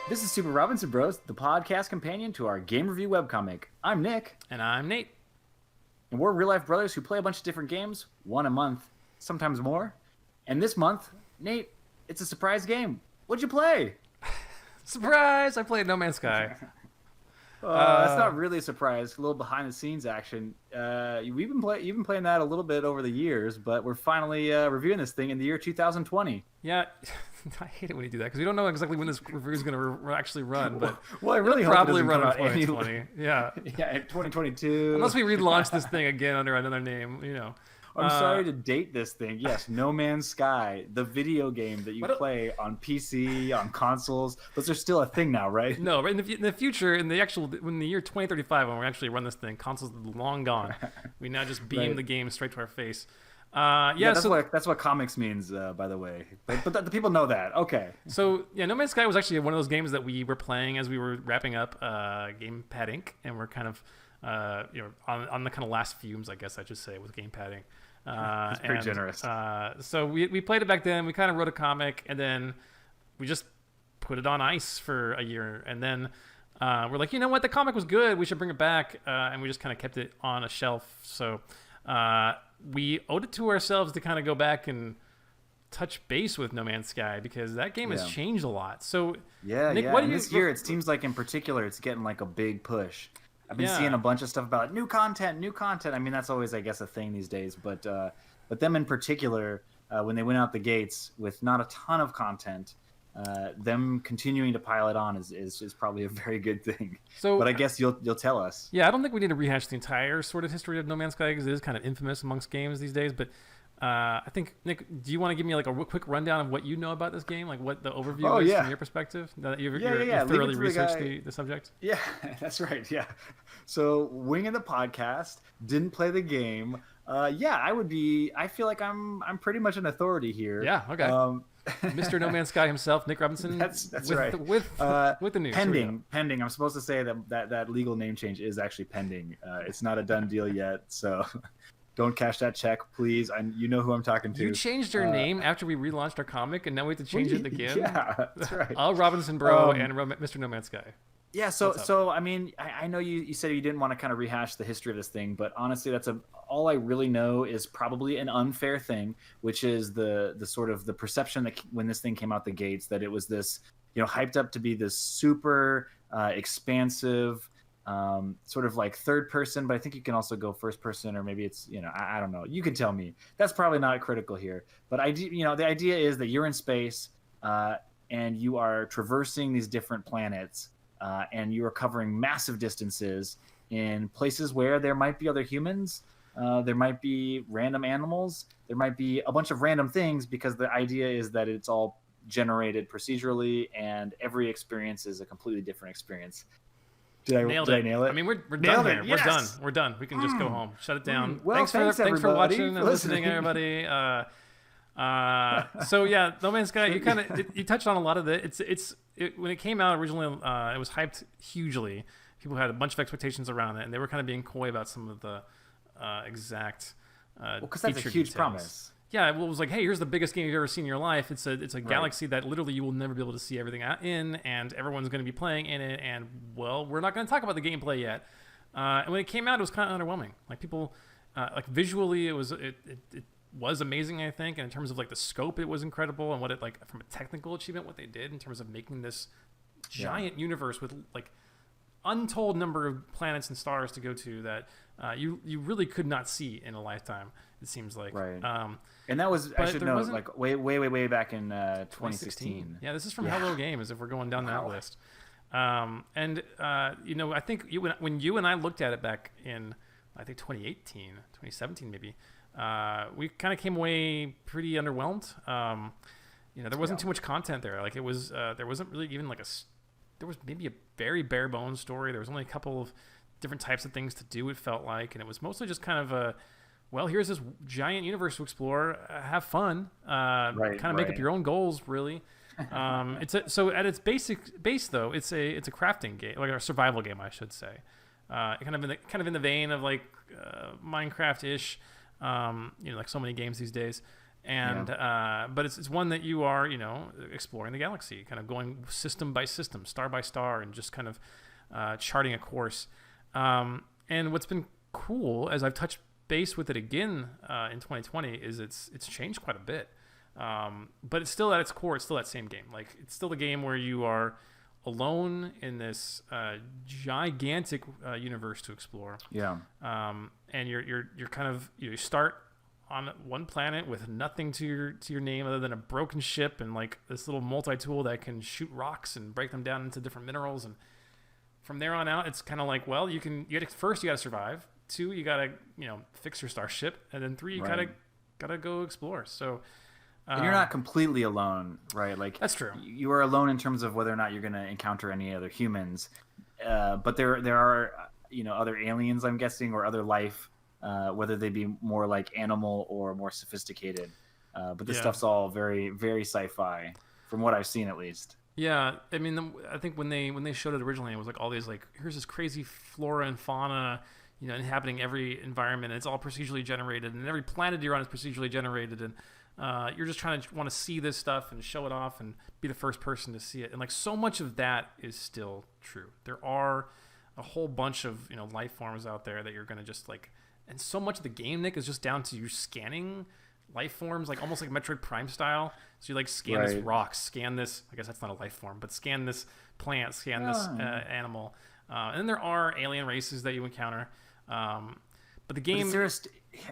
This is Super Robinson Bros, the podcast companion to our game review webcomic. I'm Nick. And I'm Nate. And we're real-life brothers who play a bunch of different games, one a month, sometimes more. And this month, Nate, it's a surprise game. What'd you play? Surprise! I played No Man's Sky. That's not really a surprise. A little behind-the-scenes action. You've been playing that a little bit over the years, but we're finally reviewing this thing in the year 2020. Yeah, I hate it when you do that because we don't know exactly when this review is going to actually run. But well, I really hope probably it run in come out 2020. Yeah, yeah, 2022. Unless we relaunch this thing again under another name, you know. I'm sorry to date this thing. Yes, No Man's Sky, the video game that you play on PC, on consoles. Those are still a thing now, right? No, right in the future, in the year 2035, when we actually run this thing, consoles are long gone. We now just beam the game straight to our face. That's what comics means, by the way. But the people know that. Okay. So yeah, No Man's Sky was actually one of those games that we were playing as we were wrapping up Gamepad Inc. And we're kind of on the kind of last fumes, I guess I should say, with Gamepad Inc. It's pretty generous. So we played it back then. We kind of wrote a comic, and then we just put it on ice for a year. And then we're like, you know what? The comic was good. We should bring it back. And we just kind of kept it on a shelf. So we owed it to ourselves to kind of go back and touch base with No Man's Sky because that game has changed a lot. So Nick, what do you? This year, it seems like in particular, it's getting like a big push. I've been seeing a bunch of stuff about new content. I mean, that's always, I guess, a thing these days. But them in particular, when they went out the gates with not a ton of content, them continuing to pile it on is probably a very good thing. So, but I guess you'll tell us. Yeah, I don't think we need to rehash the entire sort of history of No Man's Sky because it is kind of infamous amongst games these days. But I think, Nick, do you want to give me like a quick rundown of what you know about this game, like what the overview is from your perspective? Now that you've thoroughly researched the subject. Yeah, that's right. Yeah. So winging the podcast, didn't play the game. I feel like I'm pretty much an authority here. Yeah. Okay. Mr. No Man's Sky himself, Nick Robinson. That's right. With the news. Pending. I'm supposed to say that legal name change is actually pending. It's not a done deal yet, so. Don't cash that check, please. You know who I'm talking to. You changed your name after we relaunched our comic, and now we have to change it again? Yeah, that's right. I'll Robinson Bro and Mr. No Man's Sky. Yeah, so I mean, I know you said you didn't want to kind of rehash the history of this thing, but honestly, all I really know is probably an unfair thing, which is the sort of the perception that when this thing came out the gates, that it was this, hyped up to be this super expansive, sort of like third person, but I think you can also go first person, or maybe it's, I don't know. You can tell me. That's probably not critical here. But the idea is that you're in space and you are traversing these different planets and you are covering massive distances in places where there might be other humans. There might be random animals. There might be a bunch of random things because the idea is that it's all generated procedurally and every experience is a completely different experience. Did I nail it? I mean, we're done here. Yes. We're done. We can just go home. Shut it down. Well, thanks for watching and listening, everybody. So yeah, No Man's Sky. You touched on a lot of it. When it came out originally, it was hyped hugely. People had a bunch of expectations around it, and they were kind of being coy about some of the exact. Because that's a huge promise. Yeah, well, it was like, hey, here's the biggest game you've ever seen in your life. It's a galaxy that literally you will never be able to see everything in, and everyone's going to be playing in it. And well, we're not going to talk about the gameplay yet. And when it came out, it was kind of underwhelming. Like people, like visually, it was amazing, I think, and in terms of like the scope, it was incredible, and what it like from a technical achievement, what they did in terms of making this giant universe with like untold number of planets and stars to go to that you really could not see in a lifetime. It seems like and that was, I should know, like way back in 2016. Yeah, this is from Hello Games, if we're going down that list. I think when you and I looked at it back in, I think 2017 maybe, we kind of came away pretty underwhelmed. There wasn't too much content there. Like it was, there wasn't really even like there was maybe a very bare bones story. There was only a couple of different types of things to do, it felt like, and it was mostly just kind of well, here's this giant universe to explore. Have make up your own goals, really. So at its base though, it's a crafting game, like a survival game, I should say. Kind of in the vein of like Minecraft-ish, like so many games these days. And but it's one that you are, exploring the galaxy, kind of going system by system, star by star, and just kind of charting a course. And what's been cool, as I've touched base with it again in 2020, is it's changed quite a bit. But it's still at its core, it's still that same game. Like, it's still the game where you are alone in this gigantic universe to explore. Yeah. And you're kind of, you start on one planet with nothing to your name other than a broken ship and like this little multi-tool that can shoot rocks and break them down into different minerals. And from there on out, it's kind of like, well, first you got to survive. 2, you got to, fix your starship. And then 3, you gotta go explore. So, and you're not completely alone, right? Like, that's true. You are alone in terms of whether or not you're going to encounter any other humans. But there are, other aliens, I'm guessing, or other life, whether they be more like animal or more sophisticated. But this stuff's all very, very sci-fi, from what I've seen at least. Yeah, I mean, I think when they showed it originally, it was like all these like, here's this crazy flora and fauna, inhabiting every environment. And it's all procedurally generated, and every planet you're on is procedurally generated, and you're just trying to want to see this stuff and show it off and be the first person to see it. And like, so much of that is still true. There are a whole bunch of life forms out there that you're going to just like, and so much of the game, Nick, is just down to you scanning life forms, like almost like Metroid Prime style. So you like scan this rock, scan this, I guess that's not a life form, but scan this plant, scan this animal. And then there are alien races that you encounter. But the game, I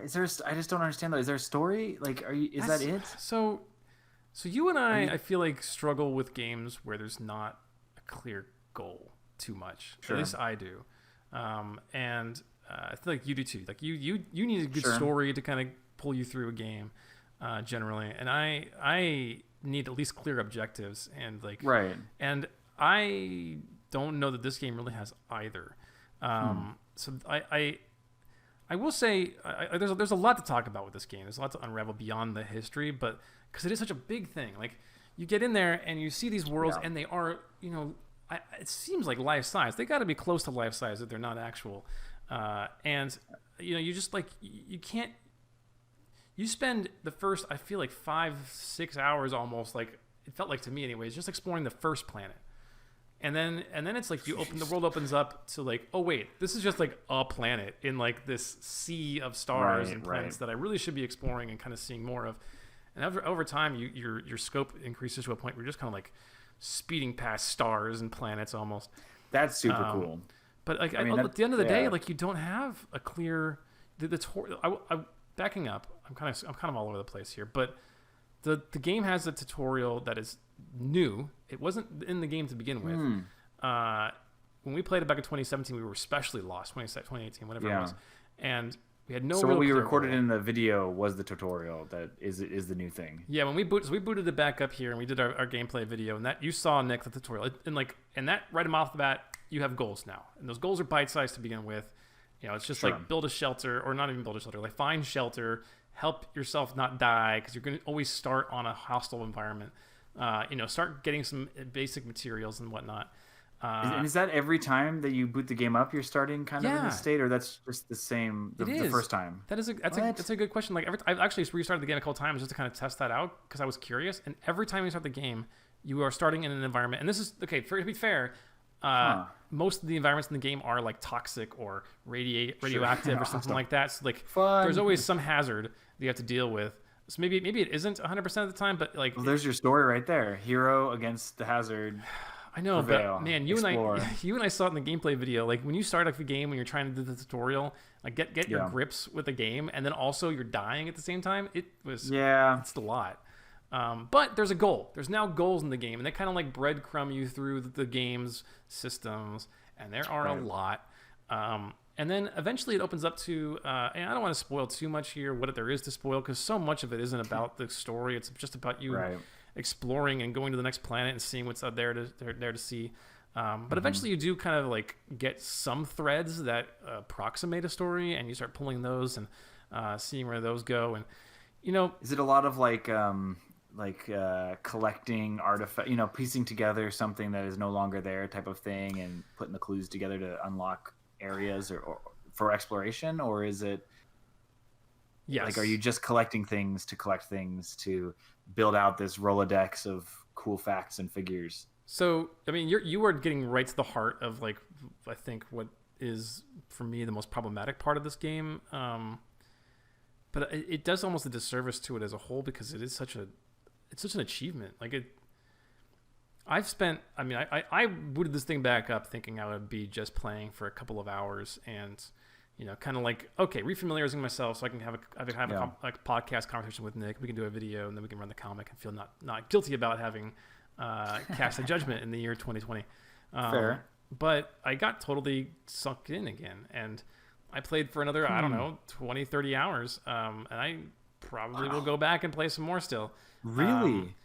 just don't understand though. Is there a story? Like, is that it? So you and I feel like struggle with games where there's not a clear goal too much. Sure. At least I do. And I feel like you do too. Like you need a good story to kind of pull you through a game, generally. And I need at least clear objectives and like, and I don't know that this game really has either. So I will say there's a lot to talk about with this game. There's a lot to unravel beyond the history, but because it is such a big thing, like you get in there and you see these worlds and they are, it seems like life size. They got to be close to life size if they're not actual. And you just like, you can't, you spend the first, I feel like 5-6 hours almost, like it felt like to me anyways, just exploring the first planet. And then it's like the world opens up to like, oh wait, this is just like a planet in like this sea of stars and planets that I really should be exploring and kind of seeing more of. And over time, your scope increases to a point where you're just kind of like speeding past stars and planets almost. That's super cool. But like, at the end of the day, like you don't have a clear. Backing up, I'm kind of all over the place here, but the game has a tutorial that is new. It wasn't in the game to begin with. When we played it back in 2017, we were especially lost. 2018, whatever it was, and we had no. So what we recorded in the video was the tutorial that is the new thing. Yeah, when we booted it back up here and we did our gameplay video, and that you saw, Nick, the tutorial, and that right off the bat, you have goals now, and those goals are bite sized to begin with. It's just like build a shelter, or not even build a shelter, like find shelter, help yourself not die, because you're going to always start on a hostile environment. Start getting some basic materials and whatnot. And is that every time that you boot the game up, you're starting kind of in this state, or that's just the same the first time? That's a good question. Like I've actually restarted the game a couple times just to kind of test that out because I was curious. And every time you start the game, you are starting in an environment, and this is okay. To be fair, most of the environments in the game are like toxic or radioactive or something like that. So like, there's always some hazard that you have to deal with. So maybe it isn't 100% of the time, but like, well, there's your story right there. Hero against the hazard. I know, but man, you and I saw it in the gameplay video. Like when you start like the game, when you're trying to do the tutorial, like get your grips with the game, and then also you're dying at the same time. It's a lot. But there's a goal. There's now goals in the game, and they kind of like breadcrumb you through the game's systems, and there are a lot. And then eventually it opens up to, and I don't want to spoil too much here, what there is to spoil, because so much of it isn't about the story. It's just about you exploring and going to the next planet and seeing what's out there to see. But eventually you do kind of like get some threads that approximate a story, and you start pulling those and seeing where those go. And is it a lot of like collecting artifact, piecing together something that is no longer there type of thing, and putting the clues together to unlock areas or for exploration, or is it Yes. Like, are you just collecting things to collect things to build out this Rolodex of cool facts and figures? So, I mean, you are getting right to the heart of like, I think what is for me the most problematic part of this game. But it does almost a disservice to it as a whole because it's such an achievement. Like I booted this thing back up thinking I would be just playing for a couple of hours and, kind of like, okay, refamiliarizing myself so I can have a podcast conversation with Nick. We can do a video and then we can run the comic and feel not guilty about having cast a judgment in the year 2020. Fair. But I got totally sucked in again and I played for another, I don't know, 20, 30 hours. And I probably will go back and play some more still. Really?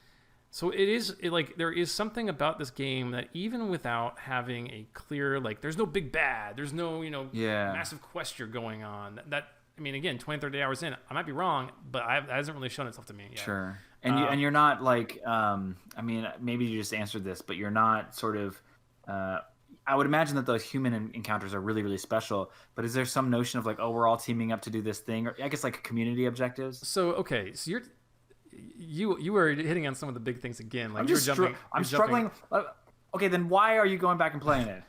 So there is something about this game that even without having a clear, like, there's no big bad, there's no, massive quest you're going on. I mean, again, 20, 30 hours in, I might be wrong, but that hasn't really shown itself to me yet. Sure. And you're not like, I mean, maybe you just answered this, but you're not sort of, I would imagine that those human encounters are really, really special, but is there some notion of like, oh, we're all teaming up to do this thing? Or I guess like community objectives? So, okay. So you were hitting on some of the big things again. Like I'm struggling. Okay, then why are you going back and playing it?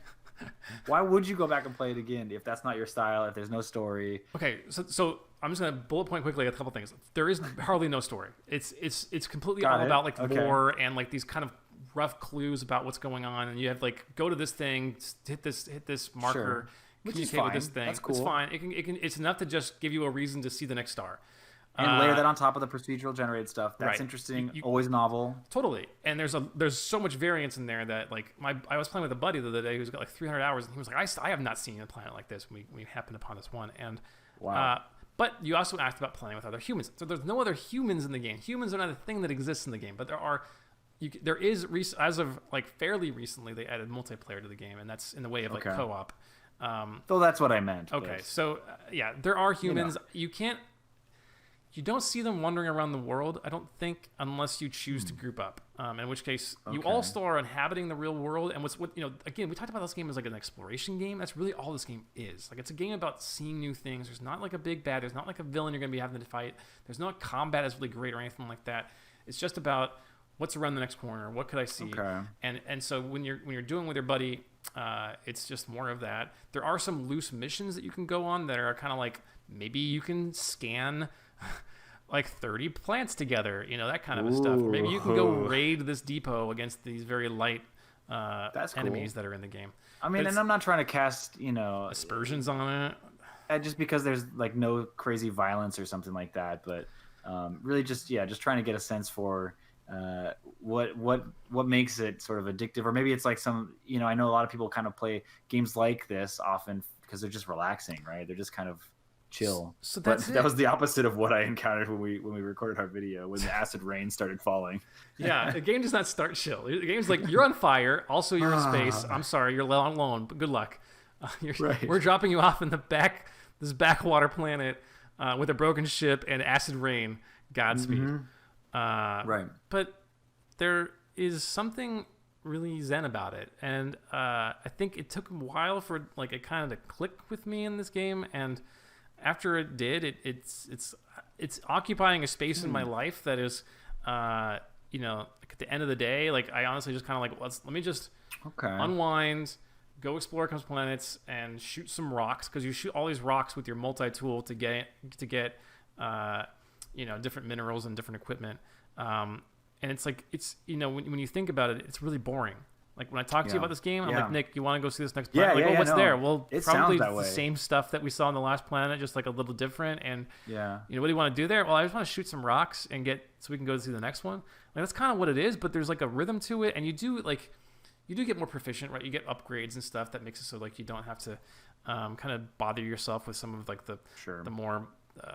Why would you go back and play it again if that's not your style? If there's no story? Okay, so I'm just gonna bullet point quickly a couple things. There is hardly no story. It's completely all about like lore and like these kind of rough clues about what's going on, and you have like go to this thing, hit this marker, sure. communicate with this thing. That's cool. It's fine. It's enough to just give you a reason to see the next star. And layer that on top of the procedural generated stuff. That's right. interesting. Always novel. Totally. And there's so much variance in there that like I was playing with a buddy the other day who's got like 300 hours, and he was like, I have not seen a planet like this. We happened upon this one, and wow. But you also asked about playing with other humans. So there's no other humans in the game. Humans are not a thing that exists in the game, but there is as of like fairly recently they added multiplayer to the game, and that's in the way of like co-op. Though that's what I meant. Okay, so there are humans. You don't see them wandering around the world, I don't think, unless you choose to group up. In which case, you all still are inhabiting the real world. And again, we talked about this game as like an exploration game. That's really all this game is. Like, it's a game about seeing new things. There's not like a big bad. There's not like a villain you're going to be having to fight. There's not combat that's really great or anything like that. It's just about what's around the next corner. What could I see? Okay. And so when you're doing with your buddy, it's just more of that. There are some loose missions that you can go on that are kind of like maybe you can scan like 30 plants together, that kind of stuff. Or maybe you can go raid this depot against these very light enemies that are in the game. I mean, and I'm not trying to cast, aspersions on it. Just because there's like no crazy violence or something like that, but really just trying to get a sense for what makes it sort of addictive, or maybe it's like some, I know a lot of people kind of play games like this often because they're just relaxing, right? They're just kind of chill. So that was the opposite of what I encountered when we recorded our video, when the acid rain started falling. Yeah, the game does not start chill. The game's like, you're on fire. Also, you're in space. I'm sorry, you're alone, but good luck. Right. We're dropping you off in this backwater planet with a broken ship and acid rain. Godspeed. Mm-hmm. Right. But there is something really zen about it, and I think it took a while for like it kind of to click with me in this game, and after it did, it's occupying a space in my life that is, like at the end of the day, like I honestly just kind of like let me just unwind, go explore a couple planets, and shoot some rocks, because you shoot all these rocks with your multi-tool to get different minerals and different equipment, and it's like when you think about it, it's really boring. Like when I talk to you about this game, I'm like, Nick, you want to go see this next planet? What's there? Well, it probably sounds that the way. same stuff that we saw on the last planet, just like a little different. And what do you want to do there? Well, I just want to shoot some rocks and so we can go see the next one. Like that's kind of what it is, but there's like a rhythm to it, and you do get more proficient, right? You get upgrades and stuff that makes it so like you don't have to kind of bother yourself with some of like the more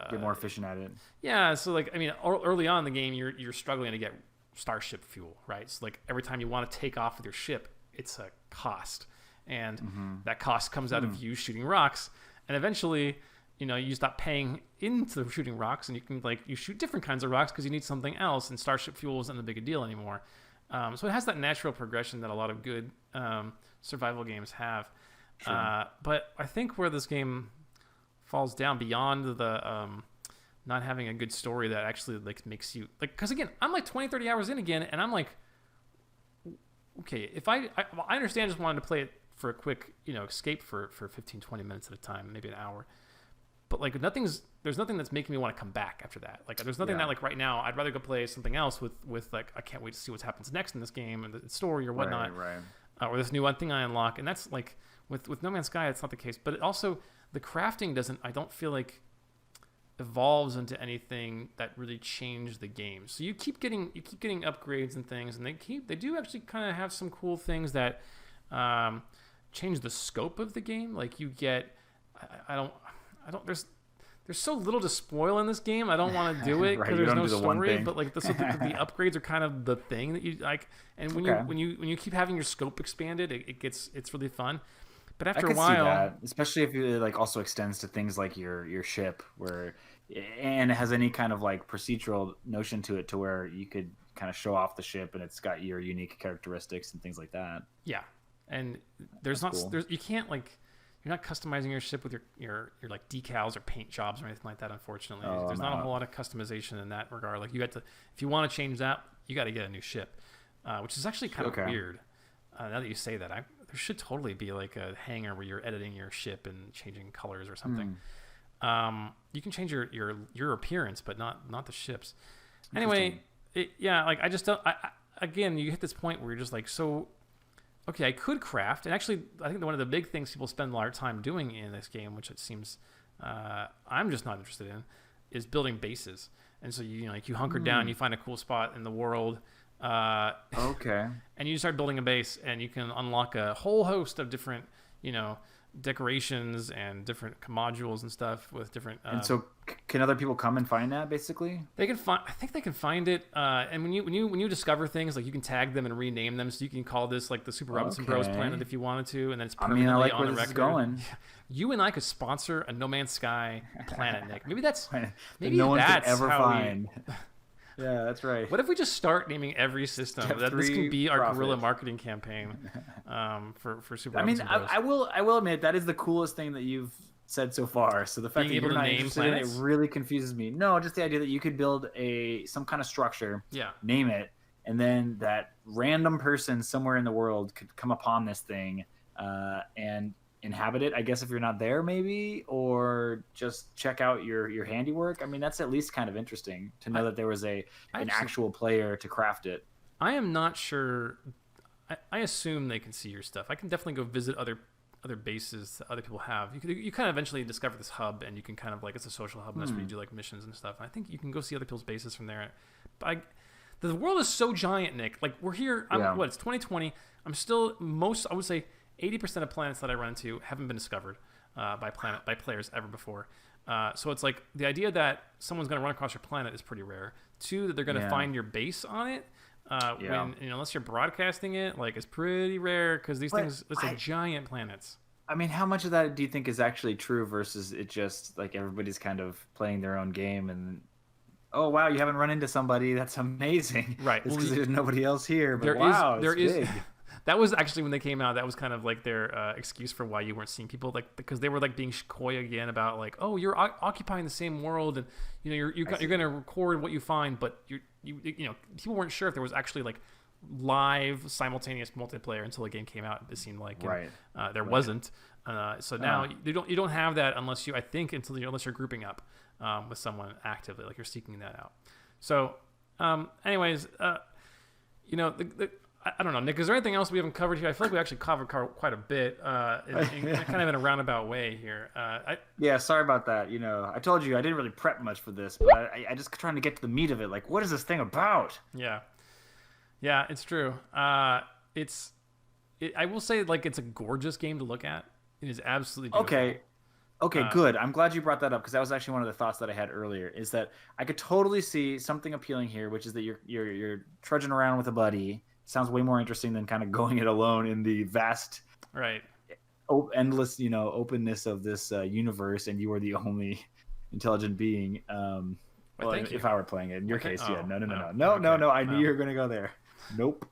get more efficient at it. Yeah, so like I mean, early on in the game, you're struggling to get starship fuel, right? So like every time you want to take off with your ship, it's a cost, and that cost comes out of you shooting rocks, and eventually you stop paying into the shooting rocks, and you can you shoot different kinds of rocks because you need something else, and starship fuel isn't a big deal anymore. So it has that natural progression that a lot of good survival games have. Sure. But I think where this game falls down beyond not having a good story that actually like makes you like, because again, I'm like 20, 30 hours in again, and I'm like, okay, if I understand just wanting to play it for a quick, escape for 15, 20 minutes at a time, maybe an hour. But like there's nothing that's making me want to come back after that. Like there's nothing that like right now I'd rather go play something else with like I can't wait to see what happens next in this game and the story or whatnot, Right. or this new one thing I unlock. And that's like with No Man's Sky, it's not the case. But it also the crafting I don't feel like evolves into anything that really changed the game. So you keep getting upgrades and things, and they do actually kind of have some cool things that change the scope of the game. Like you get I don't there's so little to spoil in this game. I don't want to do it because there's no story. But like the upgrades are kind of the thing that you like. And when you keep having your scope expanded, it's really fun. But after a while, see that, especially if it like also extends to things like your ship, and it has any kind of like procedural notion to it, to where you could kind of show off the ship and it's got your unique characteristics and things like that. Yeah, and you can't like. You're not customizing your ship with your like decals or paint jobs or anything like that. Unfortunately, there's not a whole lot of customization in that regard. Like you got to, if you want to change that, you got to get a new ship, which is actually kind of weird. Now that you say that, there should totally be like a hangar where you're editing your ship and changing colors or something. You can change your appearance, but not the ships. Anyway, like I just don't. Again, you hit this point where you're just like so. Okay, I could craft, and actually, I think one of the big things people spend a lot of time doing in this game, which it seems I'm just not interested in, is building bases. And so you hunker down, you find a cool spot in the world, and you start building a base, and you can unlock a whole host of different, decorations and different modules and stuff with different. And so, can other people come and find that? Basically, they can find. I think they can find it. And when you discover things, like you can tag them and rename them, so you can call this like the Super Robinson Bros planet if you wanted to, and then it's permanently I like on where the this record. Is going. You and I could sponsor a No Man's Sky planet, Nick. Maybe that's no one could ever find. Yeah, that's right. What if we just start naming every system? This can be our guerrilla marketing campaign for Super Robinson Bros. I will admit that is the coolest thing that you've said so far. So the fact that you're not interested in it really confuses me. No, just the idea that you could build some kind of structure, name it, and then that random person somewhere in the world could come upon this thing and inhabit it, I guess, if you're not there, maybe, or just check out your handiwork. I mean, that's at least kind of interesting to know that there was an actual player to craft it. I am not sure. I assume they can see your stuff. I can definitely go visit other bases that other people have. You kind of eventually discover this hub, and you can kind of like, it's a social hub, and that's where you do like missions and stuff. And I think you can go see other people's bases from there. But the world is so giant, Nick. Like we're here. It's 2020. I'm still I would say 80% of planets that I run into haven't been discovered by players ever before. So it's like the idea that someone's going to run across your planet is pretty rare. Two, that they're going to find your base on it. When unless you're broadcasting it, like it's pretty rare because these things, it's like giant planets. I mean, how much of that do you think is actually true versus it just like everybody's kind of playing their own game and oh wow, you haven't run into somebody, that's amazing, right? It's because there's nobody else here. But there is. That was actually when they came out. That was kind of like their excuse for why you weren't seeing people, like because they were like being coy again about like, oh, you're occupying the same world, and you're going to record what you find, but people weren't sure if there was actually like live simultaneous multiplayer until the game came out. It seemed like there wasn't. So now you don't have that unless you're grouping up with someone actively, like you're seeking that out. So, anyways, I don't know, Nick. Is there anything else we haven't covered here? I feel like we actually covered quite a bit, in kind of in a roundabout way here. Yeah, sorry about that. I told you I didn't really prep much for this, but I just trying to get to the meat of it. Like, what is this thing about? Yeah, it's true. I will say, like, it's a gorgeous game to look at. It is absolutely beautiful. Okay, good. I'm glad you brought that up because that was actually one of the thoughts that I had earlier. Is that I could totally see something appealing here, which is that you're trudging around with a buddy. Sounds way more interesting than kind of going it alone in the vast, endless, openness of this universe, and you are the only intelligent being. If I were playing it, in your case, no. I knew you were going to go there. Nope.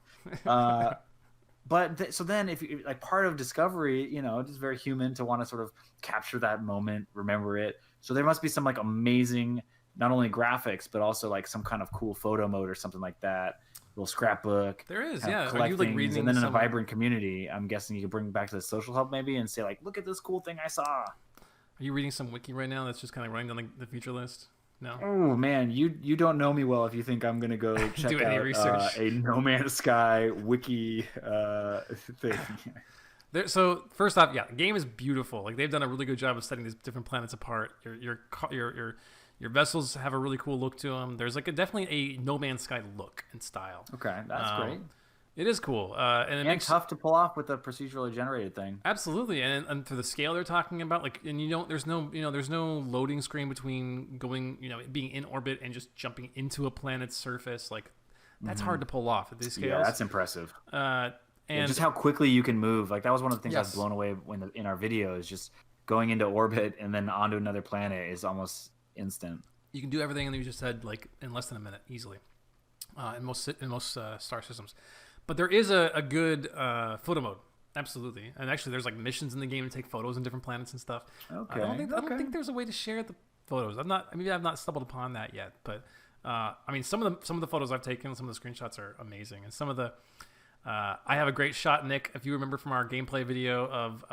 So then, if you like, part of discovery, it's very human to want to sort of capture that moment, remember it. So there must be some like amazing not only graphics but also like some kind of cool photo mode or something like that. Little scrapbook. There is, kind of yeah. Are collect you like things, reading and then in a some? vibrant community, I'm guessing you could bring back to the social hub maybe and say like, look at this cool thing I saw. Are you reading some wiki right now that's just kind of running down the feature list? No. Oh man, you don't know me well if you think I'm gonna go check Do any out research. a No Man's Sky wiki thing. So first off, yeah, the game is beautiful. Like they've done a really good job of setting these different planets apart. Your vessels have a really cool look to them. There's like definitely a No Man's Sky look and style. Okay, that's great. It is cool, and it And tough to pull off with a procedurally generated thing. absolutely, and for the scale they're talking about, like, and there's no loading screen between going, being in orbit and just jumping into a planet's surface. Like that's hard to pull off at these scales. Yeah, that's impressive. And Just how quickly you can move. Like that was one of the things I was Yes. blown away in our videos. Just going into orbit and then onto another planet is almost instant. you can do everything that you just said like in less than a minute easily, in most star systems. But there is a good photo mode, absolutely. And actually, there's like missions in the game to take photos on different planets and stuff. Okay. I don't think there's a way to share the photos. I've not stumbled upon that yet. But I mean, some of the photos I've taken, some of the screenshots are amazing, and some of the I have a great shot, Nick, if you remember from our gameplay video of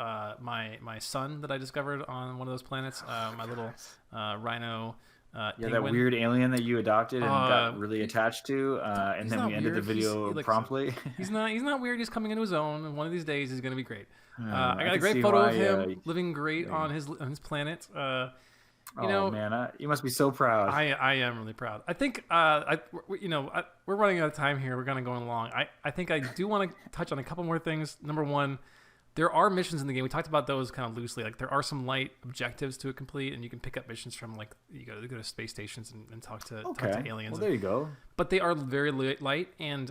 my son that I discovered on one of those planets, my little rhino. Yeah, penguin. that weird alien that you adopted and got really attached to, and then not we ended the weird. video Like, promptly. He's not weird. He's coming into his own, and one of these days he's gonna be great. I I got a can great see photo why, of him living great on his planet. Man, you must be so proud. I am really proud. I think we're running out of time here. We're kind of going along. I think I do want to touch on a couple more things. Number one, there are missions in the game. We talked about those kind of loosely. Like there are some light objectives to complete, and you can pick up missions from like you go to space stations and talk to aliens. Well, there you go. But they are very light, and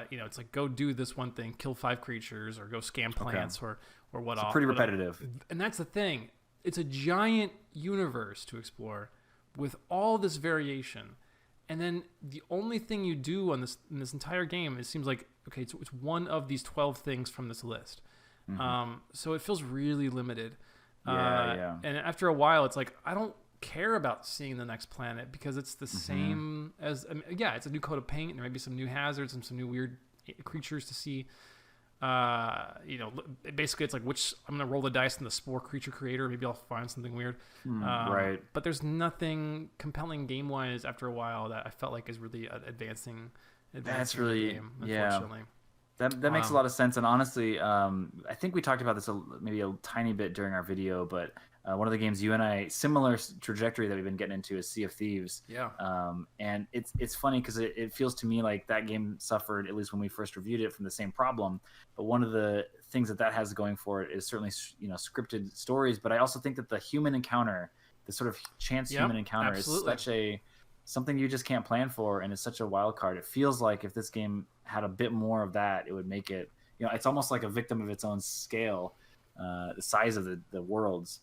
it's like go do this one thing, kill 5 creatures, or go scan plants, or what off. Pretty repetitive. And that's the thing. It's a giant universe to explore with all this variation. And then the only thing you do in this entire game, it seems like, okay, it's one of these 12 things from this list. So it feels really limited. Yeah. And after a while, it's like, I don't care about seeing the next planet because it's the same as, it's a new coat of paint. There may be some new hazards and some new weird creatures to see. Basically it's like I'm gonna roll the dice in the spore creature creator. Maybe I'll find something weird. Right. But there's nothing compelling game wise after a while that I felt like is really advancing. That's really the game, unfortunately. That makes a lot of sense. And honestly, I think we talked about this maybe a tiny bit during our video, but one of the games you and I, similar trajectory that we've been getting into is Sea of Thieves. Yeah. And it's funny because it feels to me like that game suffered, at least when we first reviewed it, from the same problem. But one of the things that has going for it is certainly scripted stories. But I also think that the human encounter, the sort of chance human encounter, absolutely. is something you just can't plan for, and it's such a wild card. It feels like if this game had a bit more of that, it would make it. It's almost like a victim of its own scale, the size of the worlds.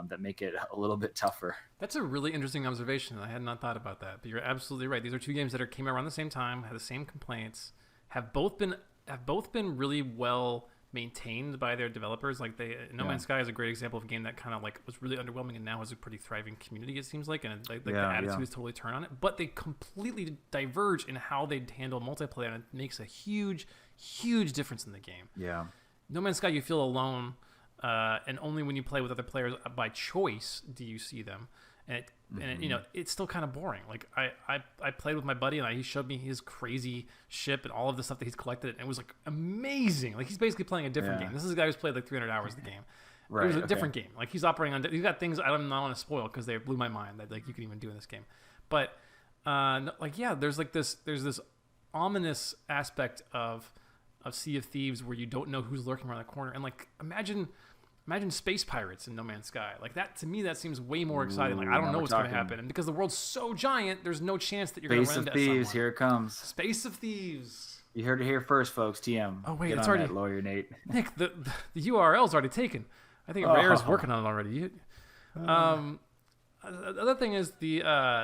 That make it a little bit tougher. That's a really interesting observation. I had not thought about that, but you're absolutely right. These are 2 games that came out around the same time, had the same complaints, have both been really well maintained by their developers. Like No Man's Sky is a great example of a game that kind of like was really underwhelming and now has a pretty thriving community. It seems like, and the attitudes totally turn on it. But they completely diverge in how they handle multiplayer, and it makes a huge, huge difference in the game. Yeah. No Man's Sky, you feel alone. And only when you play with other players by choice do you see them, and it's still kind of boring. Like I played with my buddy and he showed me his crazy ship and all of the stuff that he's collected, and it was like amazing. Like he's basically playing a different game. This is a guy who's played like 300 hours of the game. Right, it was a different game. Like he's operating on. He's got things I don't want to spoil because they blew my mind that like you can even do in this game. But there's this ominous aspect of Sea of Thieves where you don't know who's lurking around the corner, and like imagine space pirates in No Man's Sky. Like that, to me, that seems way more exciting. Like I don't know what's going to happen, and because the world's so giant, there's no chance that you're going to run into someone. Space of Thieves, here it comes. Space of Thieves. You heard it here first, folks. TM. Oh wait, Get it's on already that, lawyer Nate. Nick. The URL's already taken. I think Rare is working on it already. The other thing is the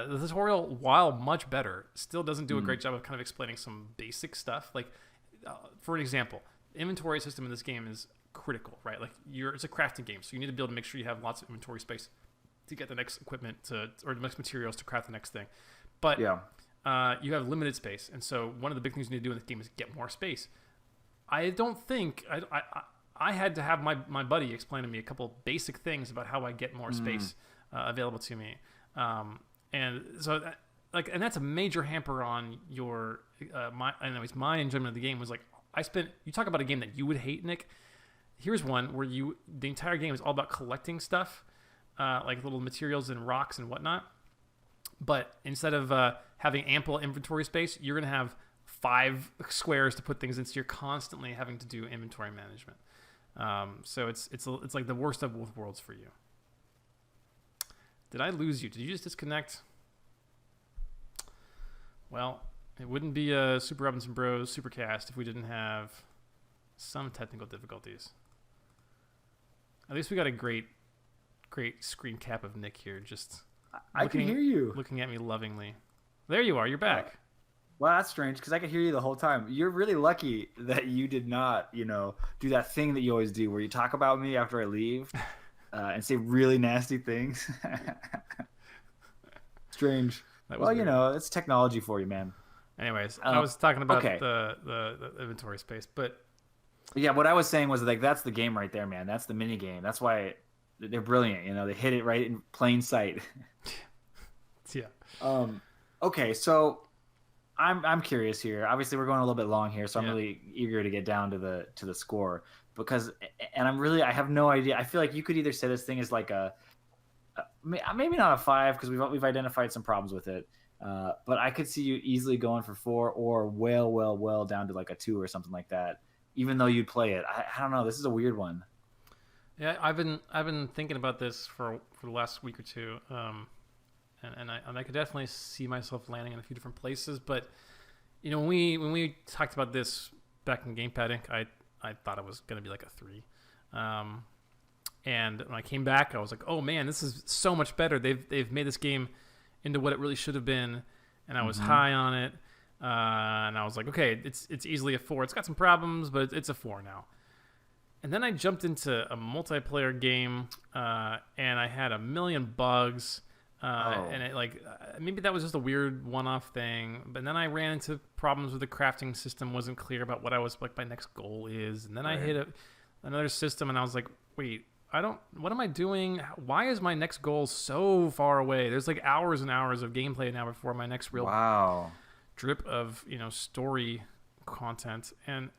tutorial, while much better, still doesn't do a great job of kind of explaining some basic stuff. Like, for an example, the inventory system in this game is critical, right? Like it's a crafting game, so you need to be able to make sure you have lots of inventory space to get the next equipment or the next materials to craft the next thing. But Yeah. you have limited space, and so one of the big things you need to do in this game is get more space. I don't think I had to have my buddy explain to me a couple basic things about how I get more space available to me, and so and that's a major hamper on your my enjoyment of the game was like you talk about a game that you would hate, Nick. Here's one where the entire game is all about collecting stuff, like little materials and rocks and whatnot. But instead of having ample inventory space, you're going to have 5 squares to put things in, so you're constantly having to do inventory management. So it's like the worst of both worlds for you. Did I lose you? Did you just disconnect? Well, it wouldn't be a Super Robinson Bros Supercast if we didn't have some technical difficulties. At least we got a great screen cap of Nick here, just I can hear you looking at me lovingly. There you are. You're back. Well, that's strange because I could hear you the whole time. You're really lucky that you did not, do that thing that you always do where you talk about me after I leave and say really nasty things. Strange. Well, it's technology for you, man. Anyways, I was talking about the inventory space, but yeah, what I was saying was like that's the game right there, man. That's the mini game. That's why they're brilliant. They hit it right in plain sight. Yeah. Okay, so I'm curious here. Obviously, we're going a little bit long here, so I'm really eager to get down to the score because, and I have no idea. I feel like you could either say this thing is like maybe not a 5 because we've identified some problems with it, but I could see you easily going for 4 or well down to like a 2 or something like that. Even though you'd play it, I don't know. This is a weird one. Yeah, I've been thinking about this for the last week or two, and I could definitely see myself landing in a few different places. But when we talked about this back in Gamepad Inc., I thought it was going to be like a 3, and when I came back, I was like, oh man, this is so much better. They've made this game into what it really should have been, and I was high on it, and I was like, okay, it's easily a 4. It's got some problems, but it's a 4 now. And then I jumped into a multiplayer game, and I had a million bugs, and it maybe that was just a weird one-off thing. But then I ran into problems with the crafting system, wasn't clear about what my next goal is, and then I hit another system, and I was like, wait, what am I doing? Why is my next goal so far away? There's like hours and hours of gameplay now before my next real drip of story content, and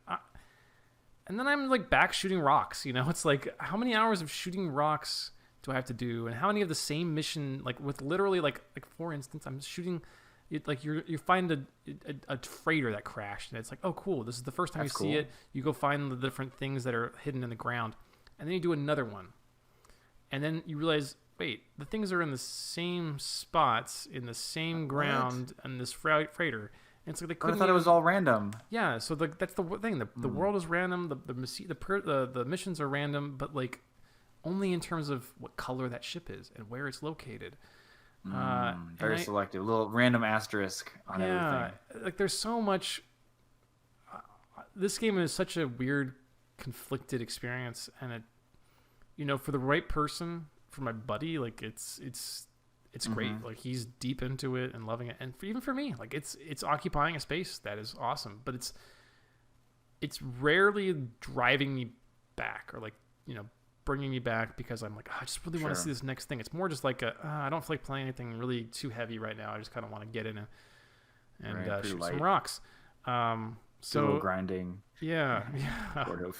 then I'm like back shooting rocks. It's like, how many hours of shooting rocks do I have to do, and how many of the same mission, like with literally like for instance, I'm shooting it, like you find a freighter that crashed, and it's like, oh cool, this is the first time you see it. You go find the different things that are hidden in the ground, and then you do another one, and then you realize, wait, the things are in the same spots in the same ground and this freighter. And it's like they couldn't. I thought it was all random. Yeah, so that's the thing. The world is random. The missions are random, but like only in terms of what color that ship is and where it's located. Very selective. A little random asterisk on everything. Like there's so much. This game is such a weird, conflicted experience, and it, for the right person, for my buddy, like it's great. Like he's deep into it and loving it, and even for me, like it's occupying a space that is awesome. But it's rarely driving me back or like bringing me back because I'm like, I just really want to see this next thing. It's more just like I don't feel like playing anything really too heavy right now. I just kind of want to get in and shoot some rocks. So a little grinding. Yeah. Sort of.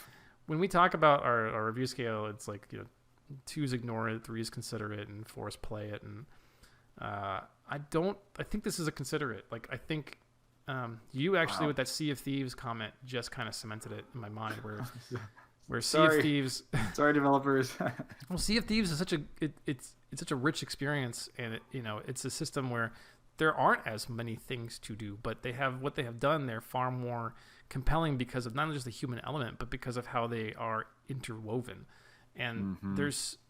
When we talk about our review scale, it's like 2s ignore it, 3s consider it, and 4s play it. And I think this is a consider it. Like I think you actually with that Sea of Thieves comment just kind of cemented it in my mind where Sea of Thieves. Sorry, developers. Well, Sea of Thieves is such a rich experience, and it's a system where there aren't as many things to do, but what they have done. They're far more compelling because of not just the human element, but because of how they are interwoven. And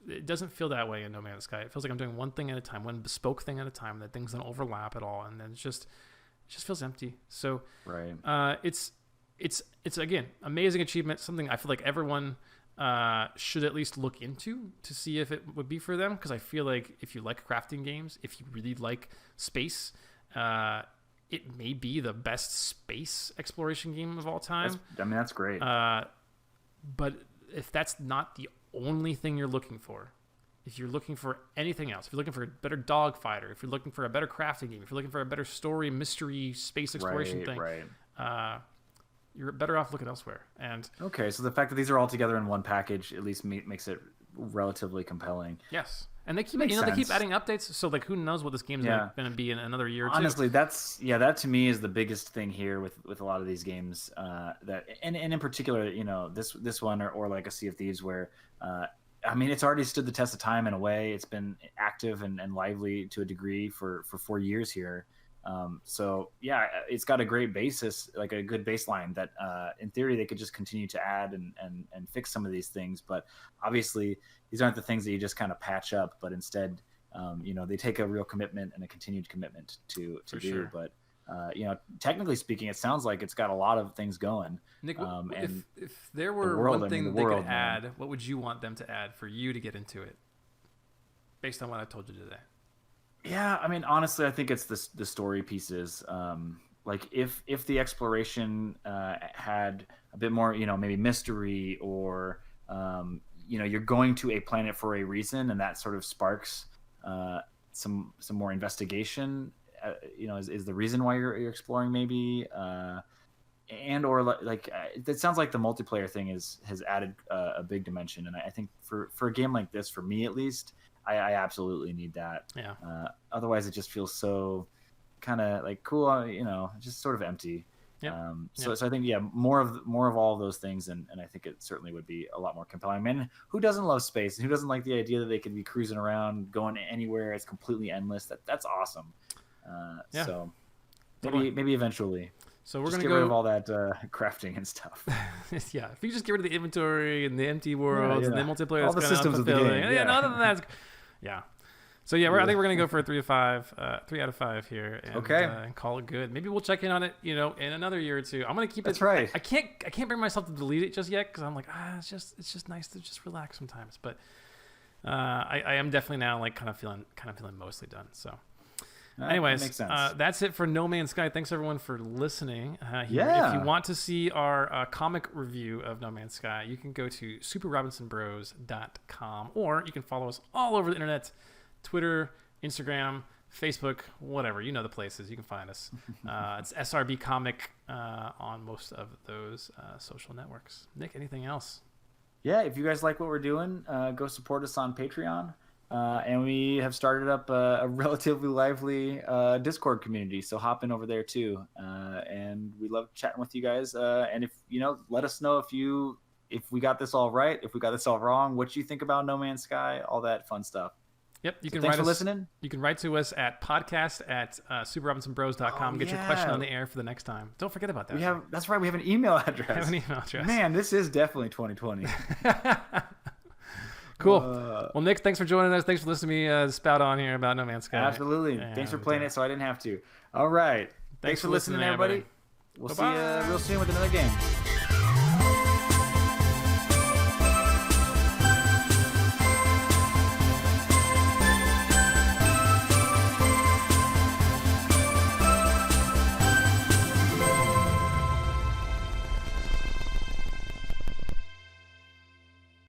it doesn't feel that way in No Man's Sky. It feels like I'm doing one thing at a time, one bespoke thing at a time, that things don't overlap at all, and then it just feels empty. So it's again, amazing achievement, something I feel like everyone should at least look into to see if it would be for them. Because I feel like if you like crafting games, if you really like space, it may be the best space exploration game of all time. That's great. But if that's not the only thing you're looking for, if you're looking for anything else, if you're looking for a better dogfighter, if you're looking for a better crafting game, if you're looking for a better story, mystery, space exploration thing, you're better off looking elsewhere. And okay, so the fact that these are all together in one package at least makes it relatively compelling. Yes, and they keep they keep adding updates. So like, who knows what this game's going to be in another year or two? Honestly, that to me is the biggest thing here with a lot of these games. That and in particular, this one or like a Sea of Thieves where. I mean, it's already stood the test of time in a way. It's been active and lively to a degree for 4 years here. So yeah, it's got a great basis, like a good baseline that in theory they could just continue to add and fix some of these things. But obviously these aren't the things that you just kind of patch up, but instead, they take a real commitment and a continued commitment to do. Sure. But technically speaking, it sounds like it's got a lot of things going. Nick, if there were one thing they could add, what would you want them to add for you to get into it? Based on what I told you today. Yeah, I mean, honestly, I think it's the story pieces. Like if the exploration had a bit more, maybe mystery or you're going to a planet for a reason, and that sort of sparks some more investigation. Is the reason why you're exploring maybe, and or like it sounds like the multiplayer thing has added a big dimension, and I think for a game like this, for me at least, I absolutely need that. Yeah. Otherwise, it just feels so kind of like cool, just sort of empty. Yeah. So I think more of all of those things, and I think it certainly would be a lot more compelling. Man, who doesn't love space? And who doesn't like the idea that they could be cruising around, going anywhere? It's completely endless. That's awesome. So maybe eventually. So we're just gonna get rid of all that crafting and stuff. Yeah, if you just get rid of the inventory and the empty worlds and the multiplayer, all the systems of the game. Yeah, other than that, yeah. So yeah, I think we're gonna go for a 3 out of 5 here, and, and call it good. Maybe we'll check in on it, in another year or two. I'm gonna keep it. That's right. I can't bring myself to delete it just yet because I'm like, it's just nice to just relax sometimes. But I am definitely now like kind of feeling mostly done. So. Anyways, makes sense. That's it for No Man's Sky. Thanks everyone for listening. If you want to see our comic review of No Man's Sky, you can go to superrobinsonbros.com, or you can follow us all over the internet, Twitter, Instagram, Facebook, whatever. You know the places. You can find us. It's SRB Comic on most of those social networks. Nick, anything else? Yeah, if you guys like what we're doing, go support us on Patreon. And we have started up a relatively lively Discord community, so hop in over there too. And we love chatting with you guys. And if let us know if we got this all right, if we got this all wrong, what you think about No Man's Sky, all that fun stuff. Yep, you can thanks write for listening. You can write to us at podcast@superrobinsonbros.com. Get your question on the air for the next time. Don't forget about that. That's right. We have an email address. Man, this is definitely 2020. Cool. Well, Nick, thanks for joining us. Thanks for listening to me spout on here about No Man's Sky. Absolutely. And thanks for playing it so I didn't have to. All right. Thanks for listening, everybody. We'll see you real soon with another game.